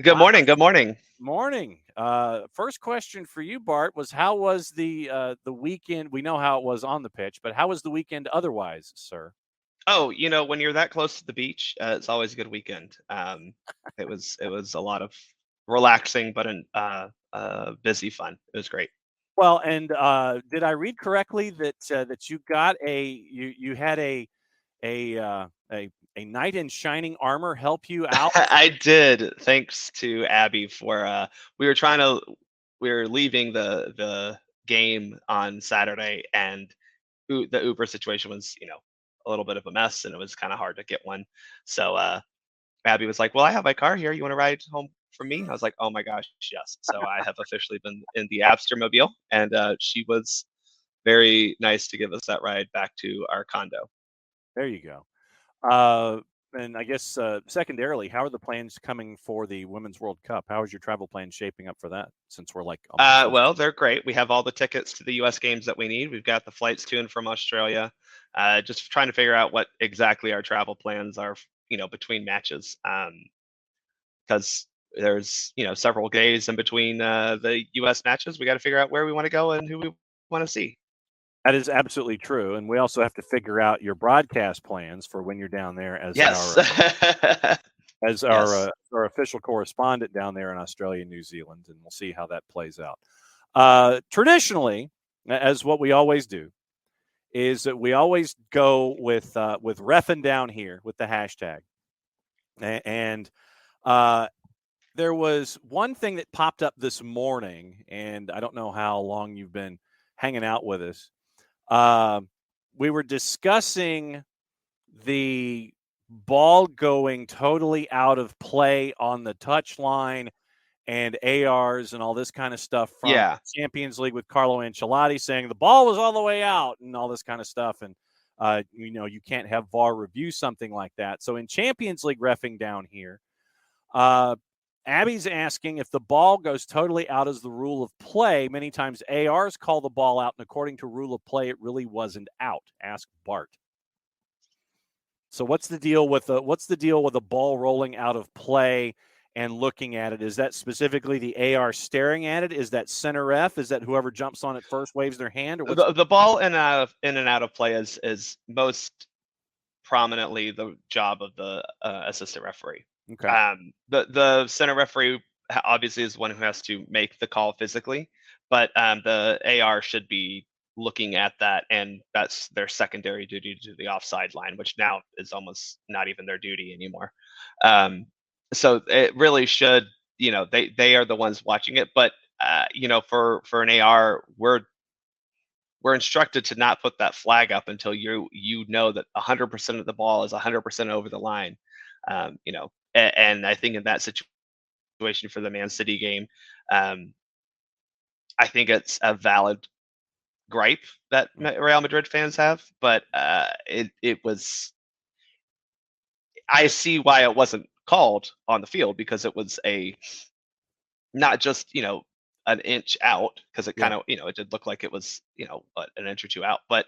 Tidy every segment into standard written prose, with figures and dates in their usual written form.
Good Wow. morning. Good morning. Morning. First question for you, Bart, was how was the weekend? We know how it was on the pitch, but how was the weekend otherwise, sir? Oh, when you're that close to the beach, it's always a good weekend. It was a lot of relaxing, but busy fun. It was great. Well, and did I read correctly that you got you had a uh, a a knight in shining armor help you out? I did. Thanks to Abby for we were trying to we were leaving the game on Saturday, and the Uber situation was a little bit of a mess, and it was kind of hard to get one. So Abby was like, "Well, I have my car here. You want to ride home from me?" I was like, "Oh my gosh, yes!" So I have officially been in the Abstermobile, and she was very nice to give us that ride back to our condo. There you go. Uh, and I guess secondarily, how are the plans coming for the Women's World Cup? How is your travel plan shaping up for that? Since we're like almost Well, they're great. We have all the tickets to the U.S. games that we need. We've got the flights to and from Australia. Just trying to figure out what exactly our travel plans are, between matches, because there's several days in between the U.S. matches. We got to figure out where we want to go and who we want to see. that is absolutely true, and we also have to figure out your broadcast plans for when you're down there as Yes. as Yes. our official correspondent down there in Australia and New Zealand, and we'll see how that plays out. Traditionally, as what we always do, is that we always go with reffing down here with the hashtag, and there was one thing that popped up this morning, and I don't know how long you've been hanging out with us. We were discussing the ball going totally out of play on the touch line and ARs and all this kind of stuff from Yeah. Champions League with Carlo Ancelotti saying the ball was all the way out and all this kind of stuff. And, you can't have VAR review something like that. So in Champions League reffing down here, Abby's asking if the ball goes totally out as the rule of play. Many times ARs call the ball out, and according to rule of play, it really wasn't out. Ask Bart. So what's the deal with the ball rolling out of play and looking at it? Is that specifically the AR staring at it? Is that center ref? Is that whoever jumps on it first waves their hand? Or The ball in and out of play is most prominently the job of the assistant referee. Okay. The center referee obviously is one who has to make the call physically, but the AR should be looking at that, and that's their secondary duty to the offside line, which now is almost not even their duty anymore. So it really should, they are the ones watching it, but for an AR, we're instructed to not put that flag up until you know that 100% of the ball is 100% over the line. And I think in that situation for the Man City game, I think it's a valid gripe that Real Madrid fans have, but it was. I see why it wasn't called on the field, because it was not just an inch out, because it kind of it did look like it was an inch or two out, but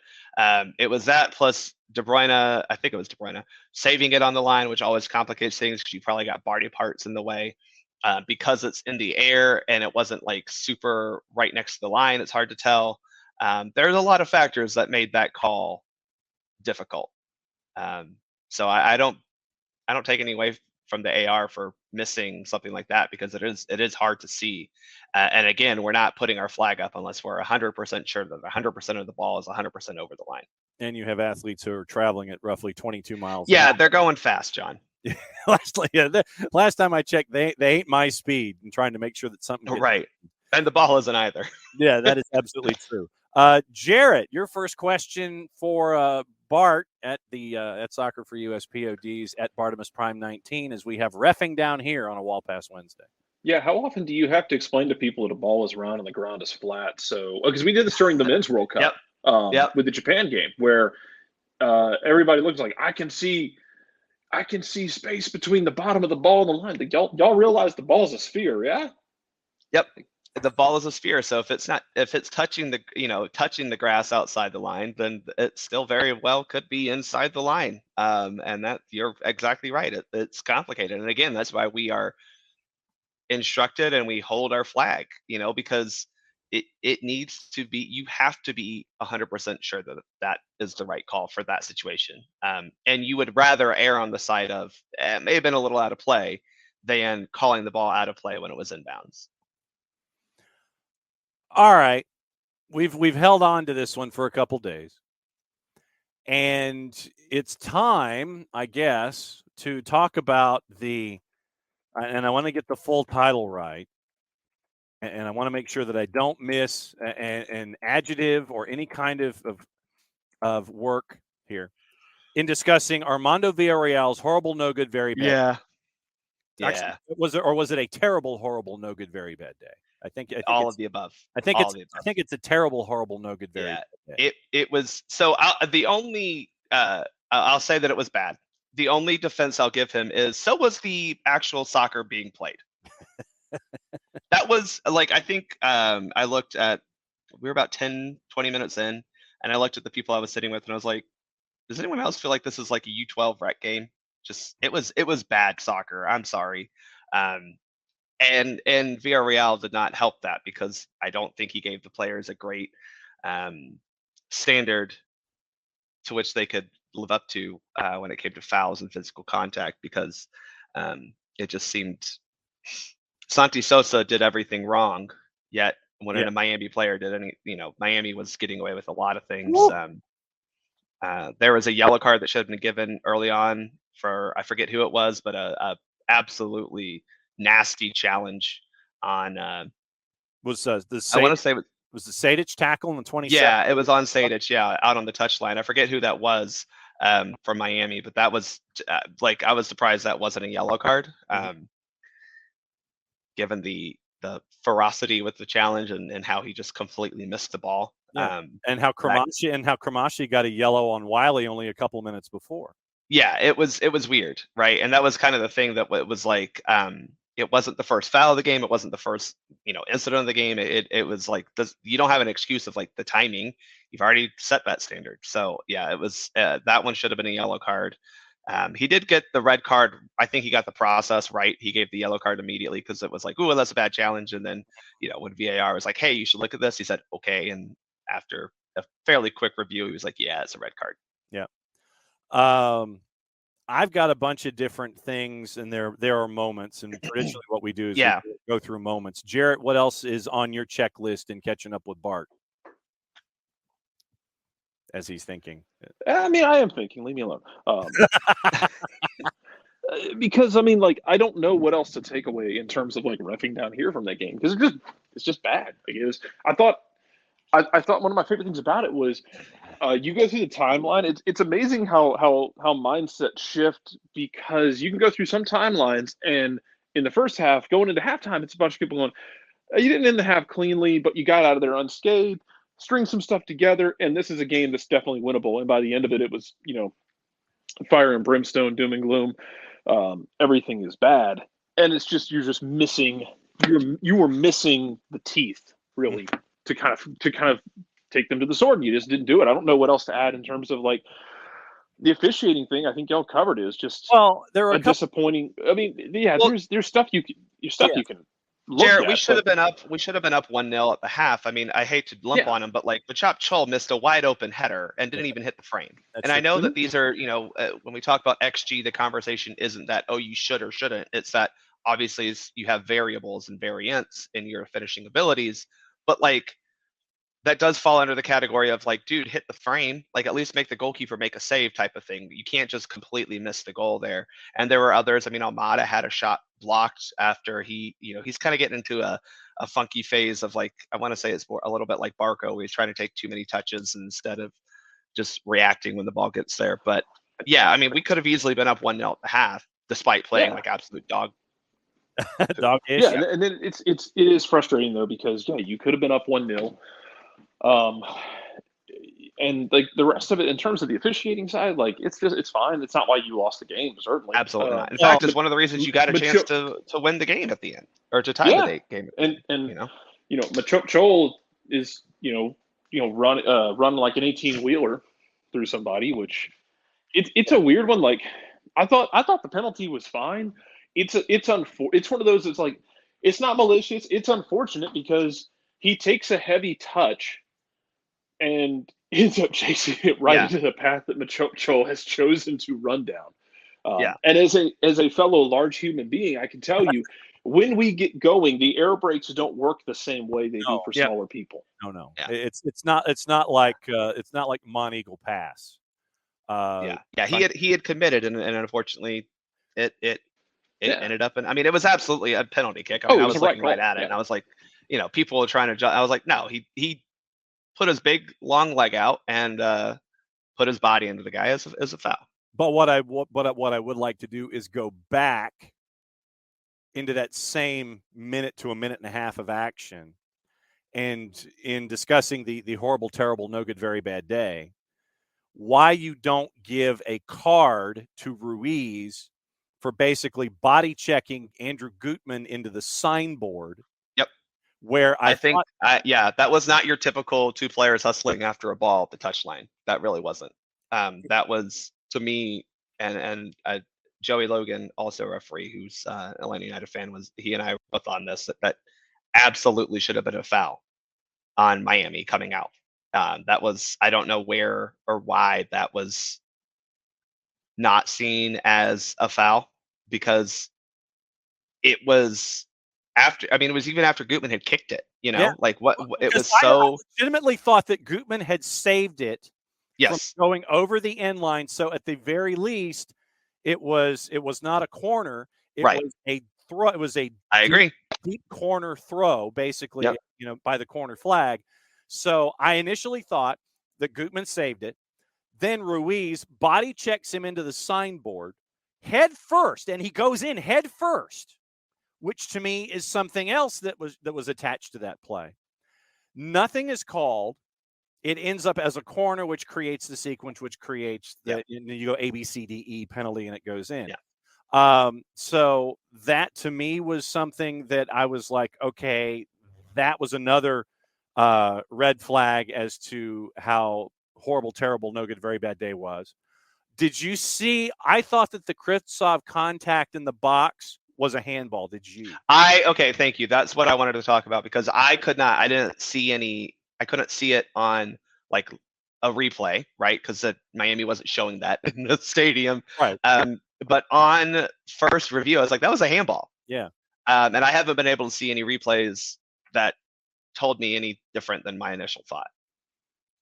it was that plus De Bruyne, I think it was De Bruyne, saving it on the line, which always complicates things because you probably got body parts in the way. Because it's in the air and it wasn't like super right next to the line, it's hard to tell. There's a lot of factors that made that call difficult. So I don't take any away from the AR for missing something like that, because it is hard to see. And again, we're not putting our flag up unless we're 100% sure that 100% of the ball is 100% over the line. And you have athletes who are traveling at roughly 22 miles. Yeah, they're going fast, John. Last time I checked, they ain't my speed, and trying to make sure that something right. And the ball isn't either. Yeah, that is absolutely true. Jarrett, your first question for Bart at the at SoccerForUS PODs at Bartimus Prime 19, as we have reffing down here on a Wall Pass Wednesday. Yeah, how often do you have to explain to people that a ball is round and the ground is flat? So, because we did this during the Men's World Cup with the Japan game, where everybody looks like I can see space between the bottom of the ball and the line. Like, y'all realize the ball is a sphere, yeah? Yep. The ball is a sphere, so if it's touching the grass outside the line, then it still very well could be inside the line. And that, you're exactly right. It's complicated, and again, that's why we are instructed and we hold our flag, because it needs to be, you have to be 100% sure that that is the right call for that situation. And you would rather err on the side of it may have been a little out of play than calling the ball out of play when it was inbounds. All right. We've held on to this one for a couple days. And it's time, I guess, to talk about and I want to get the full title right. And I want to make sure that I don't miss an adjective or any kind of work here in discussing Armando Villarreal's horrible, no good, very bad. Yeah. Actually, was it a terrible, horrible, no good, very bad day? I think all of the above. I think it's a terrible, horrible, no good, very bad day. It was. So the only I'll say that it was bad. The only defense I'll give him is so was the actual soccer being played. That was like, I think I looked at, we were about 10, 20 minutes in, and I looked at the people I was sitting with and I was like, does anyone else feel like this is like a U12 rec game? Just, it was bad soccer. I'm sorry. And Villarreal did not help that because I don't think he gave the players a great standard to which they could live up to when it came to fouls and physical contact, because it just seemed Santi Sosa did everything wrong, yet when a Miami player did Miami was getting away with a lot of things. There was a yellow card that should have been given early on for, I forget who it was, but a absolutely nasty challenge on I want to say was the Sadic tackle in the 27th? Yeah, it was on Sadic, out on the touchline. I forget who that was from Miami, but that was I was surprised that wasn't a yellow card. Given the ferocity with the challenge and how he just completely missed the ball. And how Cramashi got a yellow on Wiley only a couple minutes before. Yeah, it was weird, right? And that was kind of the thing that was like, it wasn't the first foul of the game. It wasn't the first, incident of the game. It was like this, you don't have an excuse of like the timing. You've already set that standard. So yeah, it was that one should have been a yellow card. He did get the red card. I think he got the process right. He gave the yellow card immediately because it was like, ooh, that's a bad challenge. And then, when VAR was like, hey, you should look at this, he said, okay. And after a fairly quick review, he was like, yeah, it's a red card. Yeah. I've got a bunch of different things, and there are moments. And traditionally, what we do is we go through moments. Jarrett, what else is on your checklist in catching up with Bart? As he's thinking. I mean, I am thinking. Leave me alone. Because I don't know what else to take away in terms of like reffing down here from that game, because it's just bad. Like I thought one of my favorite things about it was you go through the timeline. It's amazing how mindset shift, because you can go through some timelines, and in the first half, going into halftime, it's a bunch of people going, you didn't end the half cleanly, but you got out of there unscathed. String some stuff together, and this is a game that's definitely winnable. And by the end of it, it was, fire and brimstone, doom and gloom. Everything is bad, and it's just you were missing the teeth, really, to kind of take them to the sword, and you just didn't do it. I don't know what else to add in terms of like the officiating thing. I think y'all covered it. Is just there are disappointing. I mean, there's stuff you can. Jarrett, we should have been up 1-0 at the half. I mean, I hate to lump on him, but like Machop Chol missed a wide open header and didn't even hit the frame. And I know that these are, when we talk about XG, the conversation isn't that, oh, you should or shouldn't. It's that obviously you have variables and variants in your finishing abilities, but like that does fall under the category of like, dude, hit the frame, like at least make the goalkeeper make a save type of thing. You can't just completely miss the goal there. And there were others. I mean, Almada had a shot blocked after he's kind of getting into a funky phase of like, I want to say it's more a little bit like Barco, where he's trying to take too many touches instead of just reacting when the ball gets there. But yeah, I mean, we could have easily been up 1-0 at the half despite playing like absolute dog. Dog-ish. Yeah, and then it is frustrating though, because you could have been up 1-0. And like the rest of it, in terms of the officiating side, like it's fine. It's not why you lost the game, certainly. Absolutely not. In fact, it's one of the reasons you got a chance to win the game at the end, or to tie the game. And Machop Chol is run like an 18-wheeler through somebody, which it's a weird one. Like I thought the penalty was fine. It's one of those. It's like It's not malicious. It's unfortunate because he takes a heavy touch and ends up chasing it right into the path that Macho has chosen to run down. And as a fellow large human being, I can tell you, when we get going, the air brakes don't work the same way they do for smaller people. No. Yeah. It's not like Monteagle Pass. He had committed, and unfortunately, it ended up in. I mean, it was absolutely a penalty kick. I mean, I was looking right at it, and I was like, people were trying to. I was like, no, he put his big long leg out and put his body into the guy as a foul. But what I would like to do is go back into that same minute to a minute and a half of action, and in discussing the horrible, terrible, no good, very bad day, why you don't give a card to Ruiz for basically body checking Andrew Gutman into the signboard. Yep. Where I think, that was not your typical two players hustling after a ball at the touchline. That really wasn't. That was, to me, and Joey Logan, also a referee who's an Atlanta United fan, he and I were both on this, that absolutely should have been a foul on Miami coming out. That was, I don't know where or why that was not seen as a foul, because it was after, I mean, it was even after Gutman had kicked it, like what it was. So I legitimately thought that Gutman had saved it from going over the end line. So at the very least, it was not a corner. It was a throw. It was a deep corner throw, basically, by the corner flag. So I initially thought that Gutman saved it. Then Ruiz body checks him into the signboard head first, and he goes in head first, which to me is something else that was attached to that play. Nothing is called. It ends up as a corner, which creates the sequence, which creates you go A, B, C, D, E penalty, and it goes in. So that to me was something that I was like, okay, that was another red flag as to how horrible, terrible, no good, very bad day was. Did you see? I thought that the Kritsov contact in the box was a handball. Did you? Okay, thank you. That's what I wanted to talk about, because I couldn't see it on like a replay, right? Because Miami wasn't showing that in the stadium. Right. But on first review, I was like, that was a handball. Yeah. And I haven't been able to see any replays that told me any different than my initial thought.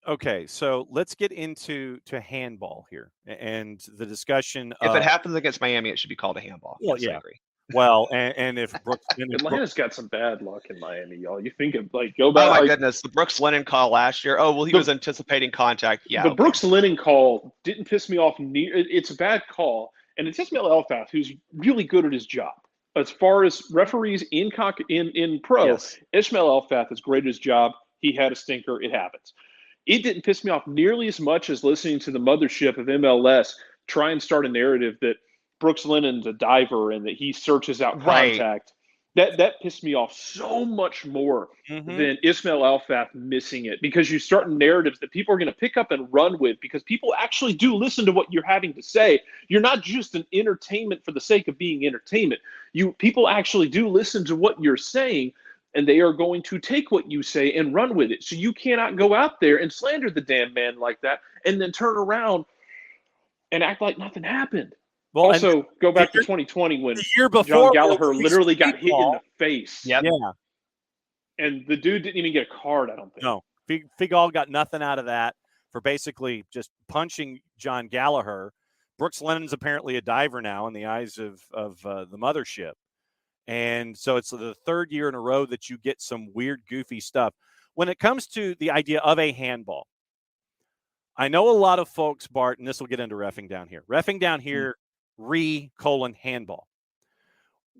Okay, so let's get into handball here and the discussion. If it happens against Miami, it should be called a handball. Well, yes, I agree. Well, and if Brooks, Atlanta's got some bad luck in Miami, y'all. You think of go back. Oh my goodness, the Brooks Lennon call last year. Oh well, he was anticipating contact. Yeah, the Brooks Lennon call didn't piss me off. It's a bad call, and it's Ismail Elfath, who's really good at his job. As far as referees in pro, Ismail Elfath is great at his job. He had a stinker. It happens. It didn't piss me off nearly as much as listening to the mothership of MLS try and start a narrative that Brooks Lennon's a diver and that he searches out contact. That pissed me off so much more than Ismail Elfath missing it, because you start narratives that people are going to pick up and run with, because people actually do listen to what you're having to say. You're not just an entertainment for the sake of being entertainment. People actually do listen to what you're saying, and they are going to take what you say and run with it. So you cannot go out there and slander the damn man like that and then turn around and act like nothing happened. Well, also, go back to 2020 when the year before, John Gallagher literally got hit in the face. Yeah. And the dude didn't even get a card, I don't think. No. Figal got nothing out of that for basically just punching John Gallagher. Brooks Lennon's apparently a diver now in the eyes of the mothership. And so it's the third year in a row that you get some weird, goofy stuff. When it comes to the idea of a handball, I know a lot of folks, Bart, and this will get into reffing down here. Reffing down here, handball.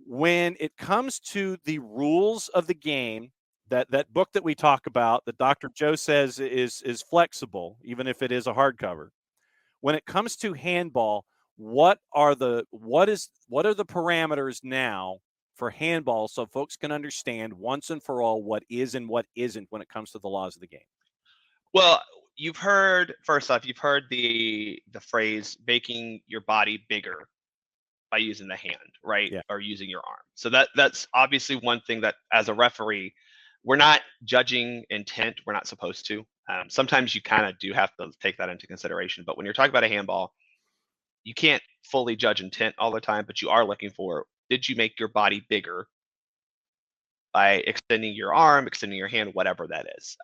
When it comes to the rules of the game, that book that we talk about, that Dr. Joe says is flexible, even if it is a hardcover. When it comes to handball, what are the parameters now for handball, so folks can understand once and for all what is and what isn't when it comes to the laws of the game? Well, you've heard the phrase making your body bigger by using the hand, right? Yeah. Or using your arm. So that's obviously one thing that as a referee, we're not judging intent. We're not supposed to. Sometimes you kind of do have to take that into consideration. But when you're talking about a handball, you can't fully judge intent all the time, but you are looking for, did you make your body bigger by extending your arm, extending your hand, whatever that is.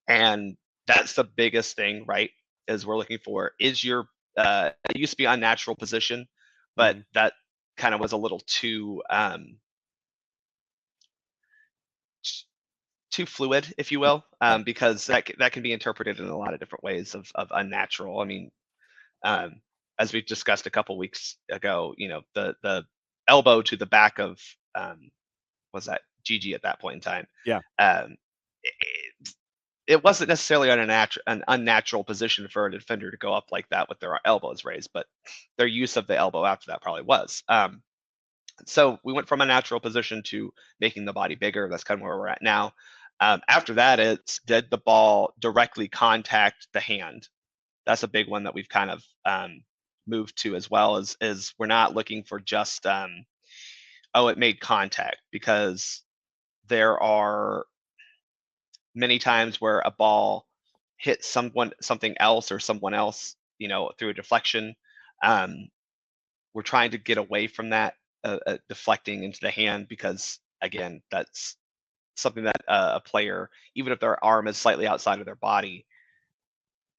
And that's the biggest thing, right? Is we're looking for, is your, it used to be unnatural position, but that kind of was a little too fluid, if you will, because that can be interpreted in a lot of different ways of unnatural. I mean, as we discussed a couple weeks ago, the elbow to the back of was that Gigi at that point in time. Yeah. It wasn't necessarily an unnatural position for a defender to go up like that with their elbows raised, but their use of the elbow after that probably was. So we went from a natural position to making the body bigger. That's kind of where we're at now. After that, it's, did the ball directly contact the hand? That's a big one that we've kind of moved to as well, is we're not looking for just, oh, it made contact, because there are many times where a ball hits something else or someone else, through a deflection. We're trying to get away from that, deflecting into the hand, because again, that's something that a player, even if their arm is slightly outside of their body,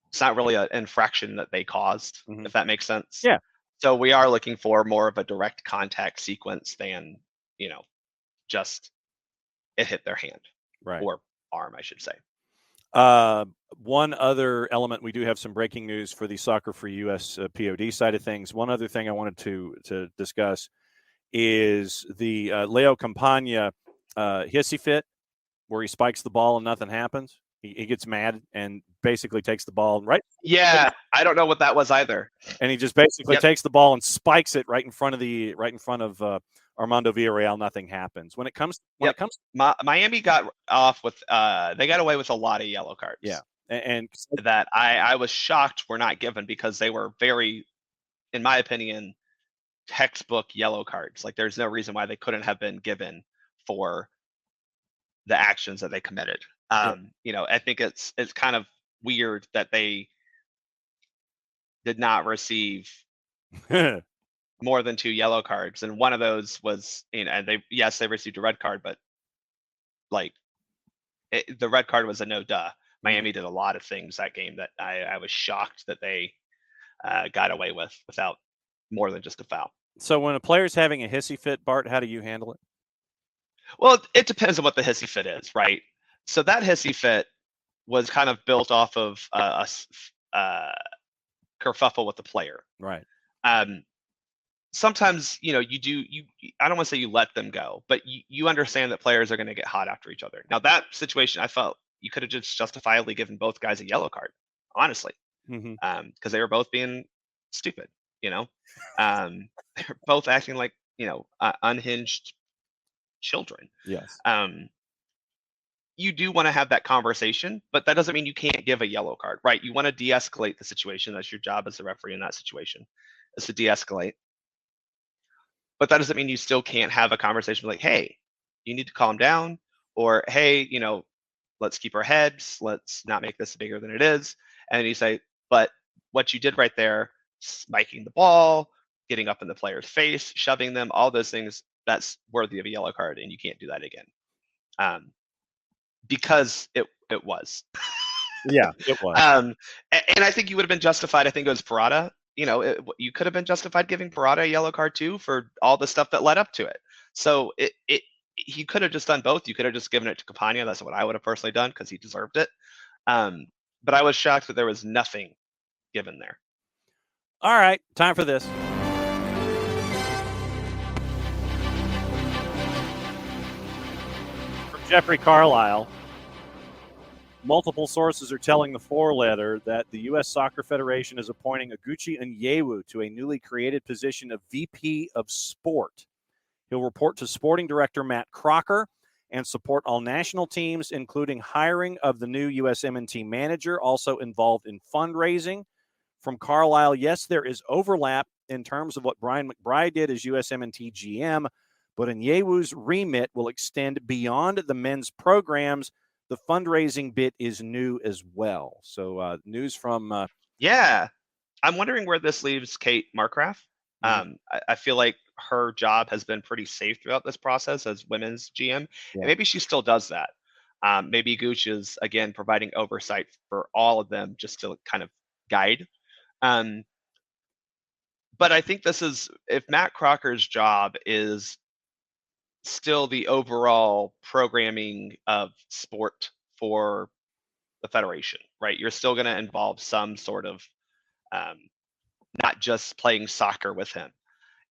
it's not really an infraction that they caused, if that makes sense. Yeah. So we are looking for more of a direct contact sequence than, just it hit their hand, right, or arm, I should say. One other element, we do have some breaking news for the SoccerForUS POD side of things. One other thing I wanted to discuss is the Leo Campagna hissy fit, where he spikes the ball and nothing happens. He gets mad and basically takes the ball right. Yeah, I don't know what that was either. And he just basically takes the ball and spikes it right in front of Armando Villarreal. Nothing happens. When it comes Miami got off with they got away with a lot of yellow cards. Yeah, and that I was shocked were not given, because they were very, in my opinion, textbook yellow cards. Like, there's no reason why they couldn't have been given for the actions that they committed. I think it's kind of weird that they did not receive more than 2 yellow cards, and one of those was, and they received a red card, but like the red card was a no duh. Miami did a lot of things that game that I was shocked that they got away with without more than just a foul. So when a player's having a hissy fit, Bart, how do you handle it? Well, it depends on what the hissy fit is, right? So that hissy fit was kind of built off of a kerfuffle with the player. Right. Sometimes, I don't want to say you let them go, but you understand that players are going to get hot after each other. Now, that situation, I felt you could have just justifiably given both guys a yellow card, honestly, because they were both being stupid, they're both acting like, unhinged children. Yes. You do want to have that conversation, but that doesn't mean you can't give a yellow card, right? You want to de-escalate the situation. That's your job as a referee in that situation, is to de-escalate. But that doesn't mean you still can't have a conversation like, hey, you need to calm down, or hey, let's keep our heads, let's not make this bigger than it is. And you say, but what you did right there, spiking the ball, getting up in the player's face, shoving them, all those things, that's worthy of a yellow card, and you can't do that again. Because it was. Yeah, it was. And I think you would have been justified. I think it was Parada. You could have been justified giving Parada a yellow card too, for all the stuff that led up to it. So he could have just done both. You could have just given it to Campagna. That's what I would have personally done, because he deserved it. But I was shocked that there was nothing given there. All right, time for this. From Jeffrey Carlisle. Multiple sources are telling the 4-letter that the U.S. Soccer Federation is appointing Oguchi Onyewu to a newly created position of VP of Sport. He'll report to Sporting Director Matt Crocker and support all national teams, including hiring of the new USMNT manager, also involved in fundraising. From Carlisle, yes, there is overlap in terms of what Brian McBride did as USMNT GM, but Onyewu's remit will extend beyond the men's programs. The fundraising bit is new as well. So news from yeah. I'm wondering where this leaves Kate Markgraf. I feel like her job has been pretty safe throughout this process as women's GM, and maybe she still does that. Maybe Gooch is, again, providing oversight for all of them just to kind of guide. But I think this is, if Matt Crocker's job is still the overall programming of sport for the Federation, right? You're still going to involve some sort of not just playing soccer with him.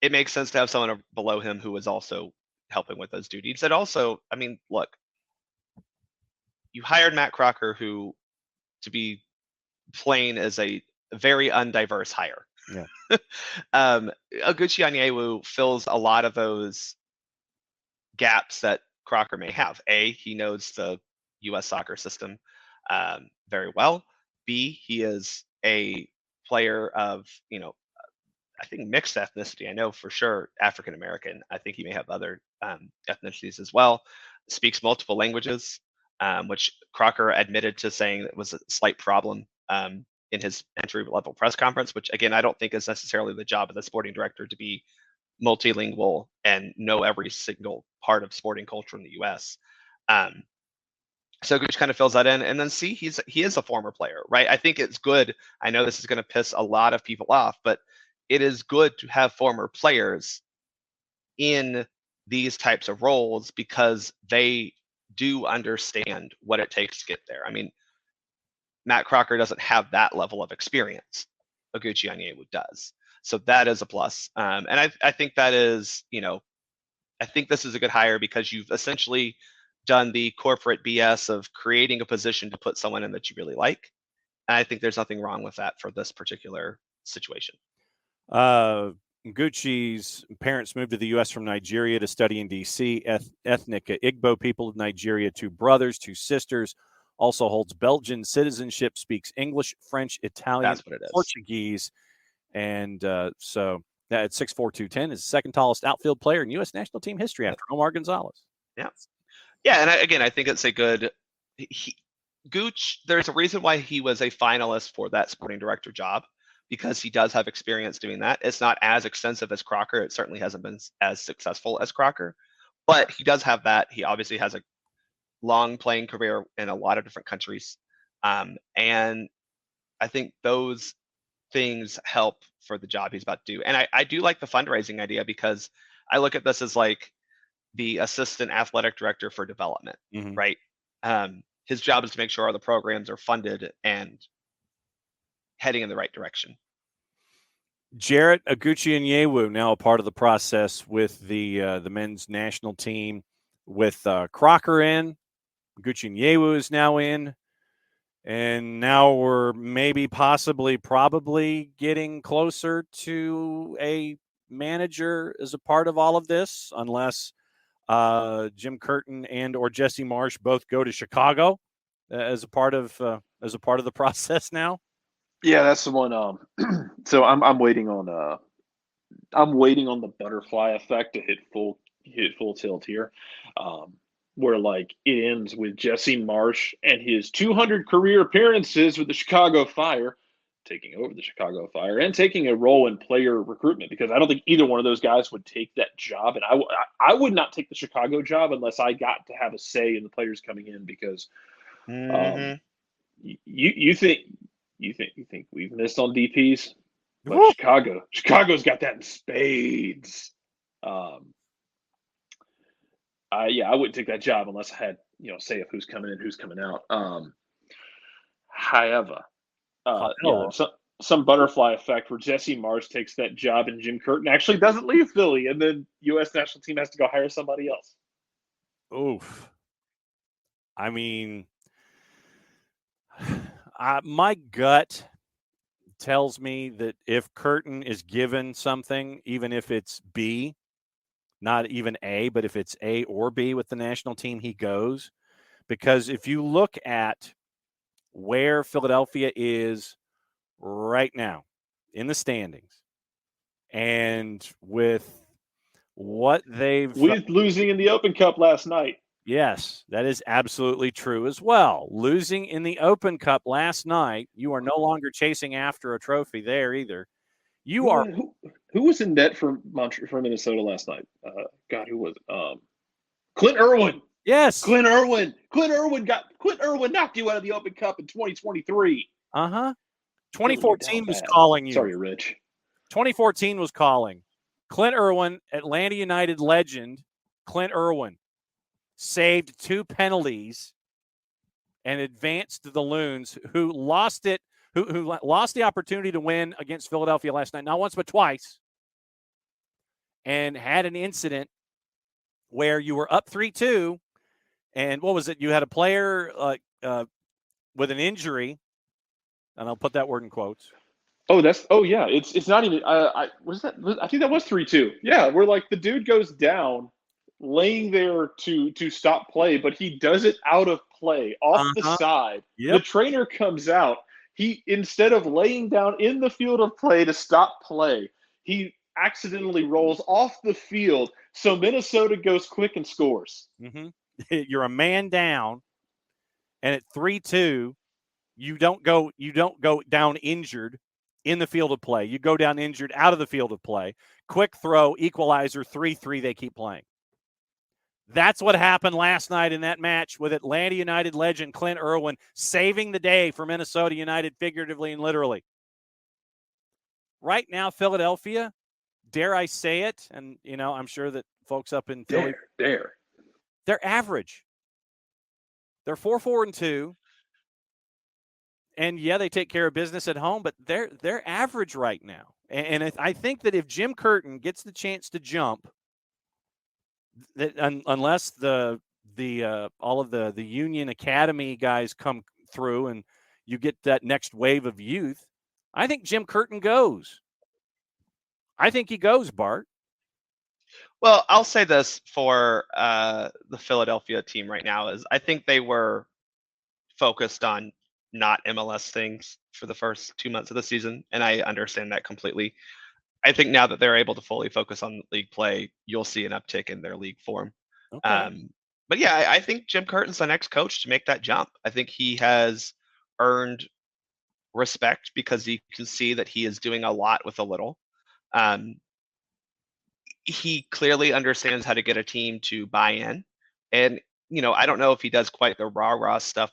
It makes sense to have someone below him who is also helping with those duties. And also, I mean, look, you hired Matt Crocker, who, to be plain, is a very undiverse hire. Yeah. Oguchi Onyewu fills a lot of those gaps that Crocker may have. A, he knows the U.S. soccer system very well. B, he is a player of, I think mixed ethnicity. I know for sure African American. I think he may have other ethnicities as well. Speaks multiple languages, which Crocker admitted to saying that was a slight problem in his entry level press conference, which again, I don't think is necessarily the job of the sporting director to be multilingual and know every single part of sporting culture in the U.S. So Gooch kind of fills that in, and then C, he is a former player, right? I think it's good. I know this is going to piss a lot of people off, but it is good to have former players in these types of roles because they do understand what it takes to get there. I mean, Matt Crocker doesn't have that level of experience. Oguchi Onyewu does. So that is a plus. And I think that is, I think this is a good hire because you've essentially done the corporate BS of creating a position to put someone in that you really like. And I think there's nothing wrong with that for this particular situation. Gucci's parents moved to the U.S. from Nigeria to study in D.C. Ethnic Igbo people of Nigeria, 2 brothers, 2 sisters. Also holds Belgian citizenship, speaks English, French, Italian, Portuguese. And so at 6'4", 210 is the second tallest outfield player in U.S. national team history after Omar Gonzalez. Yeah. Yeah, and again, I think it's a good Gooch, there's a reason why he was a finalist for that sporting director job, because he does have experience doing that. It's not as extensive as Crocker. It certainly hasn't been as successful as Crocker, but he does have that. He obviously has a long playing career in a lot of different countries. And I think those things help for the job he's about to do. And I do like the fundraising idea because I look at this as like the assistant athletic director for development, right? His job is to make sure all the programs are funded and heading in the right direction. Jarrett Oguchi Onyewu now a part of the process with the men's national team with Crocker in. Oguchi Onyewu is now in. And now we're maybe probably getting closer to a manager as a part of all of this, unless Jim Curtin and or Jesse Marsh both go to Chicago as a part of the process now. Yeah, that's the one. So I'm waiting on the butterfly effect to hit full tilt here, where like it ends with Jesse Marsh and his 200 career appearances with the Chicago Fire, taking over the Chicago Fire and taking a role in player recruitment, because I don't think either one of those guys would take that job, and I would not take the Chicago job unless I got to have a say in the players coming in, because you think we've missed on DPs, but Chicago's got that in spades. I wouldn't take that job unless I had say of who's coming in, who's coming out. However, some butterfly effect where Jesse Marsh takes that job and Jim Curtin actually doesn't leave Philly, and then U.S. national team has to go hire somebody else. Oof. I mean, my gut tells me that if Curtin is given something, even if it's B, not even A, but if it's A or B with the national team, he goes. Because if you look at where Philadelphia is right now in the standings, And with what they've... With losing in the Open Cup last night. Yes, that is absolutely true as well. Losing in the Open Cup last night, you are no longer chasing after a trophy there either. Who was in net for Minnesota last night? God, who was it? Clint Irwin. Yes. Clint Irwin knocked you out of the Open Cup in 2023. 2014 was calling you. Sorry, Rich. 2014 was calling. Clint Irwin, Atlanta United legend, Clint Irwin, saved 2 penalties and advanced the Loons, who lost it, who lost the opportunity to win against Philadelphia last night, not once but twice, and had an incident where you were up 3-2, and what was it? You had a player with an injury, and I'll put that word in quotes. Yeah. It's not even. I think that was 3-2. Yeah, where like the dude goes down, laying there to stop play, but he does it out of play, off the side. Yep. The trainer comes out. He, instead of laying down in the field of play to stop play, he accidentally rolls off the field. So Minnesota goes quick and scores. Mm-hmm. You're a man down, and at 3-2, you don't go down injured in the field of play. You go down injured out of the field of play. Quick throw, equalizer, 3-3, they keep playing. That's what happened last night in that match with Atlanta United legend Clint Irwin saving the day for Minnesota United, figuratively and literally. Right now, Philadelphia, dare I say it, and I'm sure that folks up in Philly, they're average. They're 4-4-2. And yeah, they take care of business at home, but they're average right now. And I think that if Jim Curtin gets the chance to jump, that unless the all of the Union Academy guys come through and you get that next wave of youth, I think Jim Curtin goes. I think he goes, Bart. Well, I'll say this for the Philadelphia team right now is I think they were focused on not MLS things for the first 2 months of the season, and I understand that completely. I think now that they're able to fully focus on league play, you'll see an uptick in their league form. Okay. But yeah, I think Jim Curtin's the next coach to make that jump. I think he has earned respect because you can see that he is doing a lot with a little. He clearly understands how to get a team to buy in. And, I don't know if he does quite the rah-rah stuff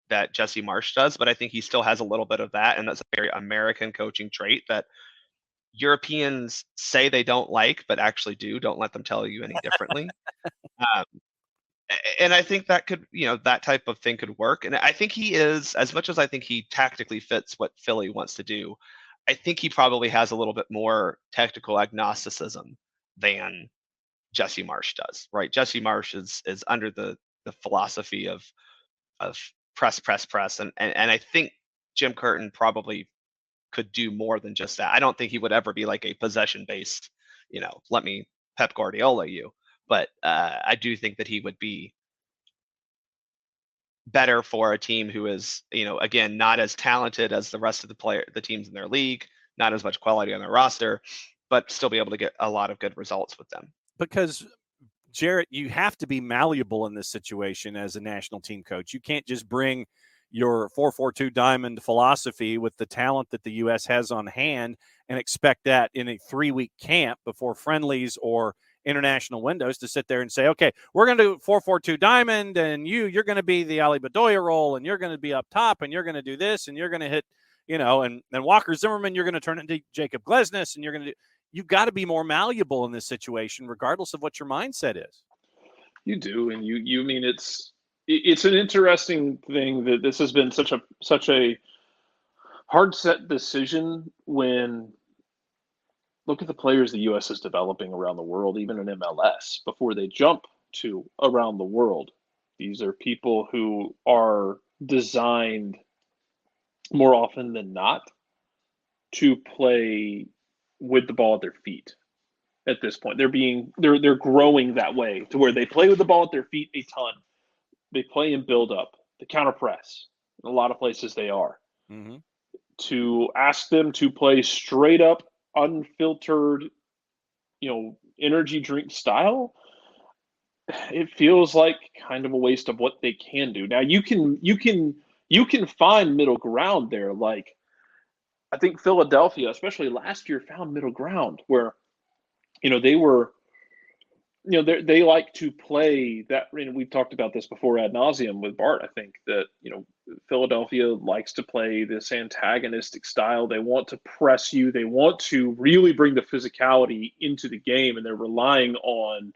that Jesse Marsch does, but I think he still has a little bit of that. And that's a very American coaching trait that Europeans say they don't like, but actually do. Don't let them tell you any differently. And I think that could, that type of thing could work. And I think he is, as much as I think he tactically fits what Philly wants to do, I think he probably has a little bit more technical agnosticism than Jesse Marsch does, right? Jesse Marsch is under the philosophy of press. And I think Jim Curtin probably could do more than just that. I don't think he would ever be like a possession-based, let me Pep Guardiola you. But I do think that he would be better for a team who is, again, not as talented as the rest of the teams in their league, not as much quality on their roster, but still be able to get a lot of good results with them. Because, Jarrett, you have to be malleable in this situation as a national team coach. You can't just bring your 4-4-2 diamond philosophy with the talent that the U.S. has on hand and expect that in a 3-week camp before friendlies or international windows to sit there and say, okay, we're going to do 4-4-2 diamond, and you're going to be the Ali Bedoya role, and you're going to be up top, and you're going to do this, and you're going to hit, and Walker Zimmerman, you're going to turn into Jacob Glesnes, and you're going to do. You've got to be more malleable in this situation, regardless of what your mindset is. You do, and you mean it's an interesting thing that this has been such a hard set decision when look at the players the U.S. is developing around the world, even in MLS, before they jump to around the world. These are people who are designed more often than not to play with the ball at their feet. At this point, they're growing that way to where they play with the ball at their feet a ton. They play in build up, the counter press. In a lot of places they are. Mm-hmm. To ask them to play straight up unfiltered, energy drink style, it feels like kind of a waste of what they can do. Now you can find middle ground there. Like I think Philadelphia, especially last year, found middle ground where, they were, they like to play that. We've talked about this before ad nauseum with Bart. I think that, Philadelphia likes to play this antagonistic style. They want to press you. They want to really bring the physicality into the game, and they're relying on,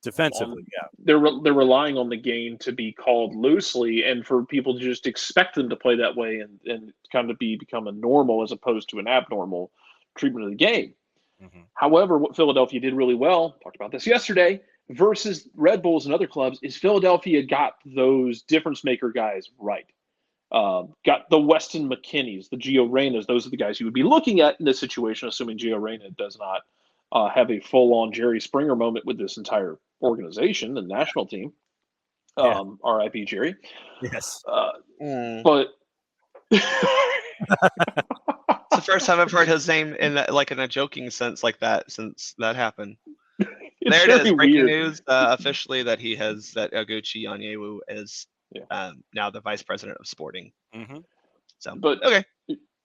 defensively, yeah. They're relying on the game to be called loosely, and for people to just expect them to play that way and kind of become a normal as opposed to an abnormal treatment of the game. Mm-hmm. However, what Philadelphia did really well, talked about this yesterday, versus Red Bulls and other clubs, is Philadelphia got those difference maker guys right. Got the Weston McKennies, the Gio Reynas. Those are the guys you would be looking at in this situation, assuming Gio Reyna does not have a full-on Jerry Springer moment with this entire organization, the national team. R.I.P. Jerry. Yes. But it's the first time I've heard his name in a joking sense like that since that happened. There it is, breaking news officially that Oguchi Onyewu is now the vice president of sporting. Mm-hmm. So, but okay.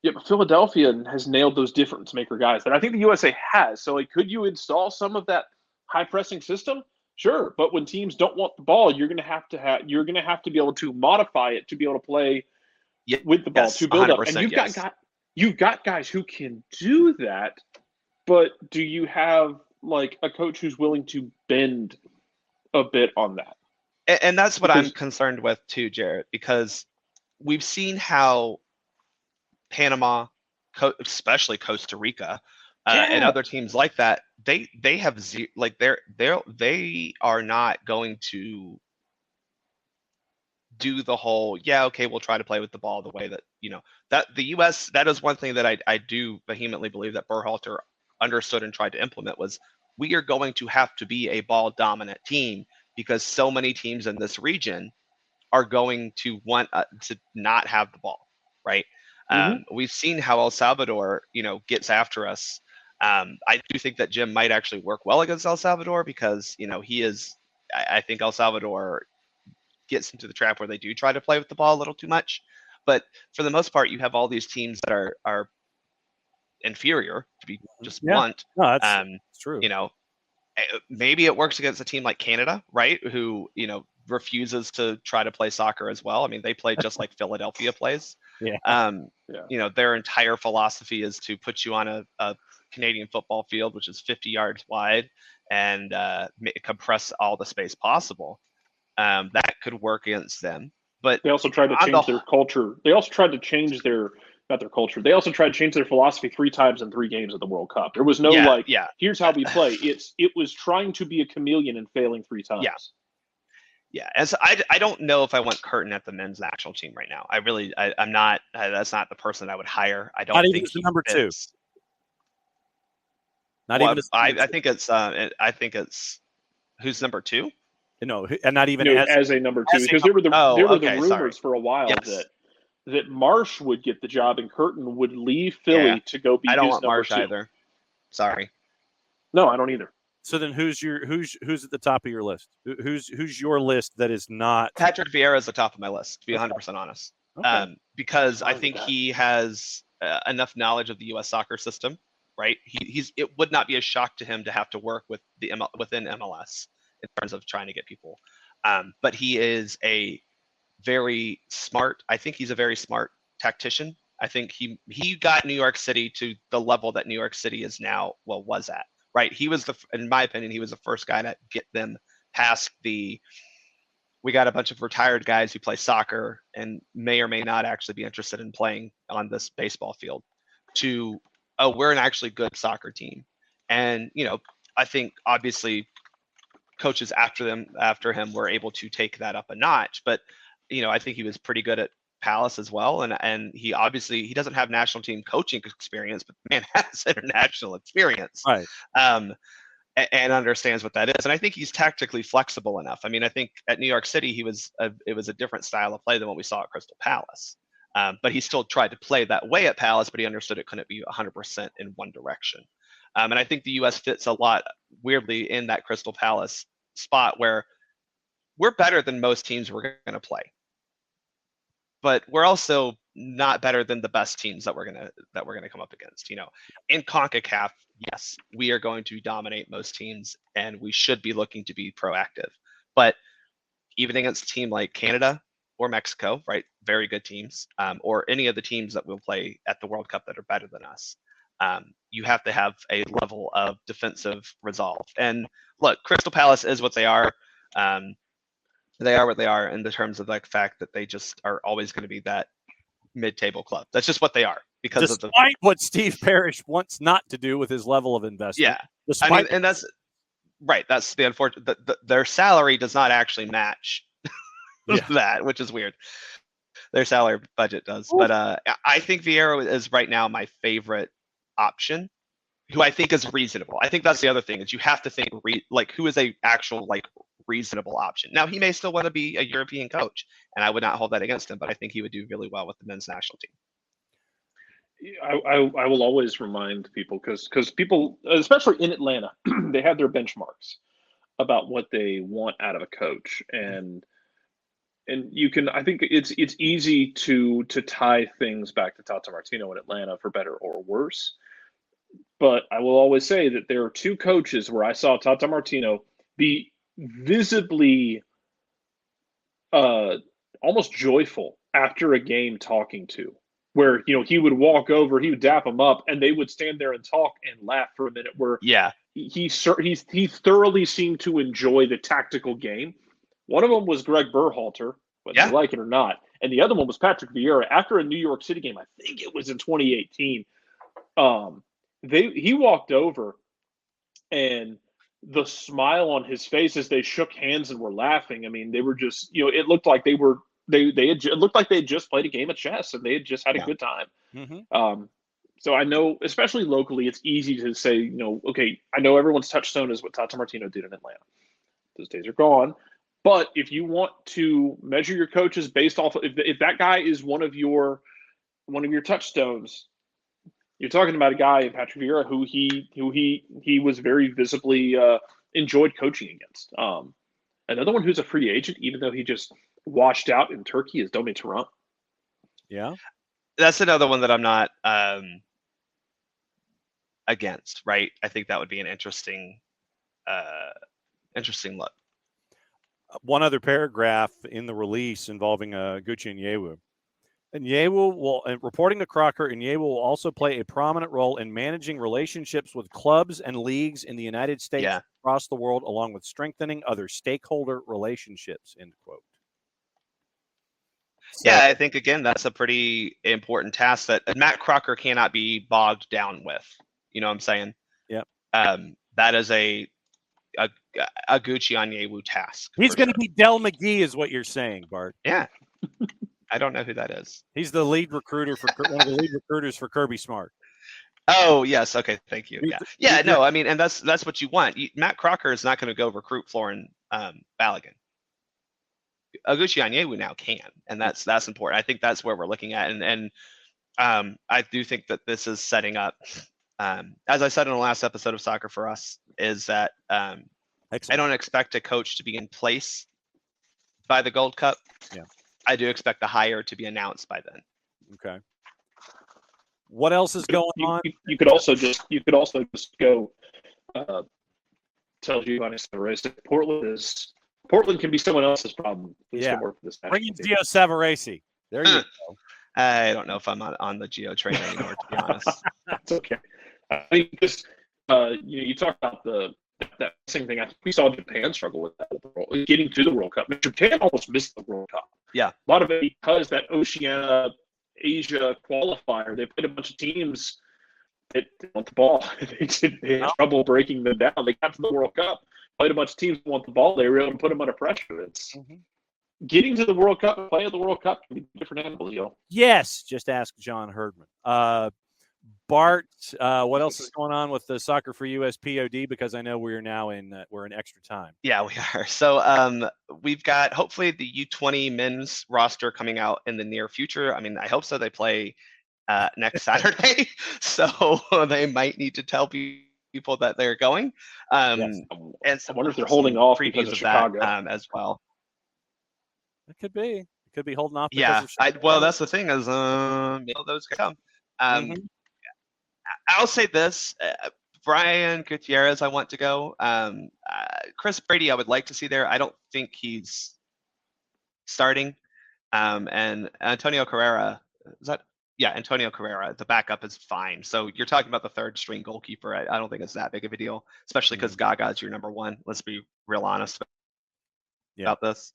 Yeah, but Philadelphia has nailed those difference maker guys that I think the USA has. So, could you install some of that high pressing system? Sure, but when teams don't want the ball, you're going to have to be able to modify it to be able to play with the ball to build up. And you've got guys who can do that, but do you have like a coach who's willing to bend a bit on that? And that's what I'm concerned with too, Jarrett, because we've seen how Panama, especially Costa Rica, and other teams like that, they have they are not going to do the whole we'll try to play with the ball the way that that the U.S. that is one thing that I do vehemently believe that Berhalter understood and tried to implement was we are going to have to be a ball dominant team because so many teams in this region are going to want to not have the ball, right? We've seen how El Salvador, gets after us. I do think that Jim might actually work well against El Salvador because, he is. I think El Salvador gets into the trap where they do try to play with the ball a little too much. But for the most part, you have all these teams that are inferior, to be just blunt. No, that's true. Maybe it works against a team like Canada, right? Who, refuses to try to play soccer as well. I mean, they play just like Philadelphia plays. Their entire philosophy is to put you on a Canadian football field, which is 50 yards wide, and compress all the space possible. That could work against them. But they also tried to change their culture. They also tried to change not their culture. They also tried to change their philosophy 3 times in 3 games of the World Cup. There was no here's how we play. It was trying to be a chameleon and failing 3 times. Yeah, and so I don't know if I want Curtin at the men's national team right now. I'm not. That's not the person I would hire. I don't not think even the number 2. Not well, even. I think it's. I think it's who's number 2. No, and not even as a number 2 because there were the rumors for a while that Marsh would get the job and Curtin would leave Philly to go be. I don't his want number Marsh 2. either. Sorry. No, I don't either. So then, who's at the top of your list? Who's your list that is not Patrick Vieira is the top of my list, to be 100% honest. Okay. Because I think he has enough knowledge of the U.S. soccer system, right? It would not be a shock to him to have to work with within MLS in terms of trying to get people. But he is a very smart. I think he's a very smart tactician. I think he got New York City to the level that New York City is now. Was at. Right, he was in my opinion, he was the first guy to get them past we got a bunch of retired guys who play soccer and may or may not actually be interested in playing on this baseball field to, we're an actually good soccer team. And, I think obviously coaches after him were able to take that up a notch, but, I think he was pretty good at Palace as well, and he doesn't have national team coaching experience, but man has international experience, right? And understands what that is, and I think he's tactically flexible enough. I mean, I think at New York City it was a different style of play than what we saw at Crystal Palace, But he still tried to play that way at Palace, but he understood it couldn't be 100% in one direction. And I think the U.S. fits a lot weirdly in that Crystal Palace spot where we're better than most teams we're going to play, but we're also not better than the best teams that we're gonna come up against. In CONCACAF, yes, we are going to dominate most teams, and we should be looking to be proactive. But even against a team like Canada or Mexico, right, very good teams, or any of the teams that we'll play at the World Cup that are better than us, you have to have a level of defensive resolve. And look, Crystal Palace is what they are. They are what they are in the terms of the fact that they just are always going to be that mid-table club. That's just what they are despite what Steve Parrish wants not to do with his level of investment. Yeah, and that's right. That's the unfortunate. Their salary does not actually match that, which is weird. Their salary budget does, but I think Vieira is right now my favorite option, who I think is reasonable. I think that's the other thing is you have to think who is a actual reasonable option. Now he may still want to be a European coach, and I would not hold that against him, but I think he would do really well with the men's national team. I will always remind people because people, especially in Atlanta, they have their benchmarks about what they want out of a coach, and you can, I think it's easy to tie things back to Tata Martino in Atlanta for better or worse. But I will always say that there are two coaches where I saw Tata Martino be visibly almost joyful after a game talking to, where he would walk over, he would dap them up, and they would stand there and talk and laugh for a minute. Where he thoroughly seemed to enjoy the tactical game. One of them was Greg Berhalter, whether you like it or not, and the other one was Patrick Vieira. After a New York City game, I think it was in 2018, he walked over, and the smile on his face as they shook hands and were laughing. I mean, they were just, it looked like it looked like they had just played a game of chess and they had just had a good time. Mm-hmm. So I know, especially locally, it's easy to say, okay, I know everyone's touchstone is what Tata Martino did in Atlanta. Those days are gone. But if you want to measure your coaches based off of, if that guy is one of your touchstones, you're talking about a guy in Patrick Vieira who he was very visibly enjoyed coaching against. Another one who's a free agent, even though he just washed out in Turkey, is Domi Tarant. Yeah, that's another one that I'm not against. Right, I think that would be an interesting look. One other paragraph in the release involving Gucci Onyewu. Onyewu will, reporting to Crocker, Onyewu will also play a prominent role in managing relationships with clubs and leagues in the United States and across the world, along with strengthening other stakeholder relationships, end quote. So, I think, again, that's a pretty important task that Matt Crocker cannot be bogged down with. You know what I'm saying? Yeah. That is a Gucci Onyewu task. He's going to be Del McGee is what you're saying, Bart. Yeah. I don't know who that is. He's the lead recruiter for one of the lead recruiters for Kirby Smart. Oh, yes. Okay. Thank you. Yeah. No, I mean, and that's what you want. Matt Crocker is not going to go recruit Florin Balogun. Gucci Onyewu now can, and that's important. I think that's where we're looking at, and I do think that this is setting up. As I said in the last episode of Soccer for Us, is that I don't expect a coach to be in place by the Gold Cup. Yeah. I do expect the hire to be announced by then. Okay. What else is going on? You could also just go tell Giovanni Savarese Portland can be someone else's problem. Bring in Gio Savarese. There you go. I don't know if I'm on the Gio train anymore, to be honest. That's okay. I mean, just you talk about that same thing. I think we saw Japan struggle with that, getting to the World Cup. Japan almost missed the World Cup. Yeah, a lot of it because that Oceania Asia qualifier, they played a bunch of teams that didn't want the ball. They had trouble breaking them down. They got to the World Cup, played a bunch of teams that want the ball. They were able to put them under pressure. It's getting to the World Cup and playing at the World Cup can be a different animal, Yes, just ask John Herdman. Bart, what else is going on with the SoccerForUS POD? Because I know we're now we're in extra time. Yeah, we are. So we've got hopefully the U20 men's roster coming out in the near future. I mean, I hope so. They play next Saturday, so they might need to tell people that they're going. Yes. And so I wonder if they're holding off because of Chicago as well. It could be. It could be holding off. Yeah. Because of Chicago. Well, that's the thing is, those come. I'll say this. Brian Gutierrez, I want to go. Chris Brady, I would like to see there. I don't think he's starting. And Antonio Carrera, Antonio Carrera, the backup is fine. So you're talking about the third string goalkeeper. I don't think it's that big of a deal, especially because Gaga's your number one. Let's be real honest about this.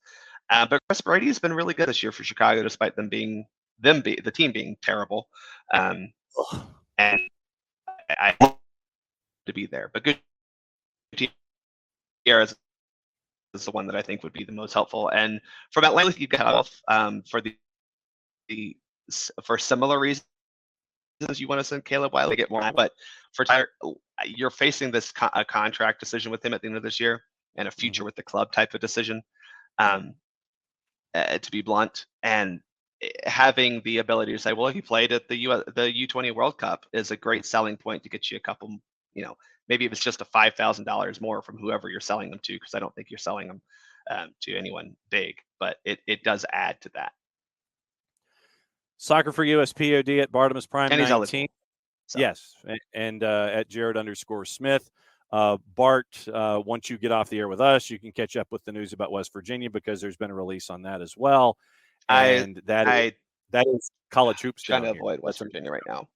But Chris Brady has been really good this year for Chicago, despite the team being terrible. And I want to be there. But Gutierrez is the one that I think would be the most helpful. And from Atlanta, you've got for similar reasons you want to send Caleb Wiley to get more. But for Tyler, you're facing a contract decision with him at the end of this year and a future with the club type of decision, to be blunt. And having the ability to say, well, he played at the U20 World Cup is a great selling point to get you a couple, maybe if it's just a $5,000 more from whoever you're selling them to, because I don't think you're selling them to anyone big, but it does add to that. SoccerForUS POD at Bartimus Prime and 19. So. Yes, and at Jared_Smith. Bart, once you get off the air with us, you can catch up with the news about West Virginia because there's been a release on that as well. And that is college hoops. Trying to avoid West Virginia right now.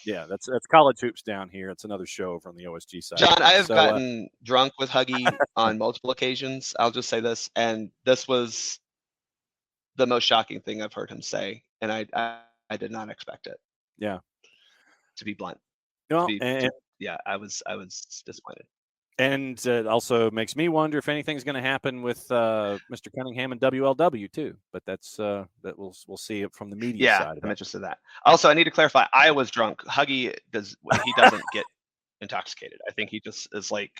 Yeah, that's college hoops down here. It's another show from the OSG side. John, I have gotten drunk with Huggy on multiple occasions. I'll just say this, and this was the most shocking thing I've heard him say, and I did not expect it. Yeah, to be blunt. No, I was disappointed. And it also makes me wonder if anything's going to happen with Mr. Cunningham and WLW too. But that's that we'll see it from the media side. I'm interested in that. Also, I need to clarify. I was drunk. Huggy doesn't get intoxicated. I think he just is like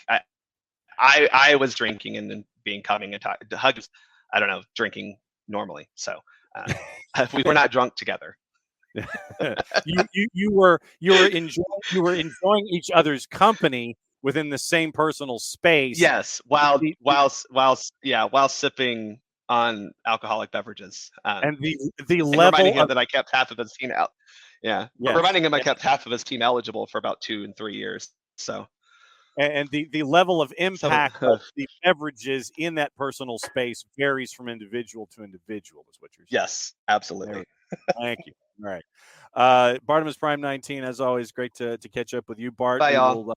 I was drinking and then becoming intoxicated. Huggy's, I don't know, drinking normally. So we were not drunk together. you were enjoying each other's company within the same personal space. Yes, while sipping on alcoholic beverages. And the level reminding him that I kept half of his team out. Yeah, yes. Reminding him I kept half of his team eligible for about 2 and 3 years. So, and the level of impact of the beverages in that personal space varies from individual to individual. Is what you're saying? Yes, absolutely. Thank you. All right. Bartimus Prime 19, as always, great to catch up with you, Bart. Bye, y'all.